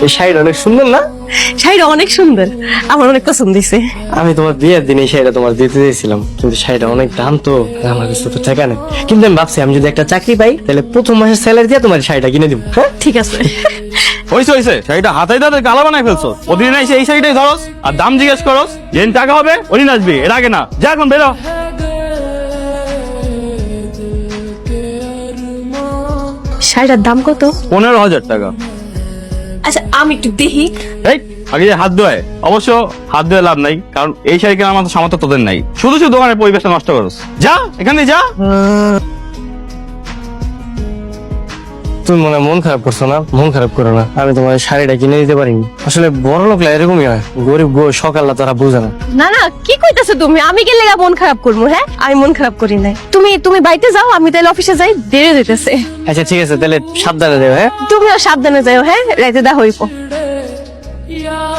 এই শাড়িটা অনেক সুন্দর না? শাড়িটা অনেক সুন্দর, আমার অনেক পছন্দ হয়েছে। আমি তোমার বিয়ের দিন এই শাড়িটা তোমার দিতে দিয়েছিলাম, কিন্তু শাড়িটা অনেক দাম তো, আমার কাছে তো টাকা নেই। কিন্তু আমি ভাবছি আমি যদি একটা চাকরি পাই তাহলে প্রথম মাসের স্যালারি দিয়ে তোমার শাড়িটা কিনে দিব। হ্যাঁ ঠিক আছে। হয়েছে শাড়িটা হাতাই দাঁতে গালা বানাই ফেলছো। ওদিন এসে এই শাড়িটাই ধরস আর দাম জিজ্ঞেস করস, যেদিন টাকা হবে ওদিন আসবি, এর আগে না। যা এখন বেরো। শাড়িটার দাম কত? 15,000 টাকা। আচ্ছা আমি একটু দেখি। এই আগে যে হাত ধোয়, অবশ্য হাত ধোয়া লাভ নাই, কারণ এই শাড়ি কেনার মতো সামর্থ্য তোদের নাই। শুধু শুধু দোকানের পরিবেশটা নষ্ট করস। যা এখানে যা। তুমি মনে হয় মন খারাপ করছো না? মন খারাপ করো না, আমি তোমার শাড়িটা কিনে দিতে পারিনি। আসলে বড় লোকরা এরকমই হয়, গরিব সকালে তারা বোঝে না। না না, কি কইতাছো তুমি? আমি গেলে মন খারাপ করবো? হ্যাঁ, আমি মন খারাপ করি নাই। তুমি বাড়িতে যাও, আমি তাহলে অফিসে যাই, দেরি হইতেছে। আচ্ছা ঠিক আছে, তাহলে সাবধানে দেবে। হ্যাঁ তুমিও সাবধানে যাও। হ্যাঁ, রাইতে দেখা হইব।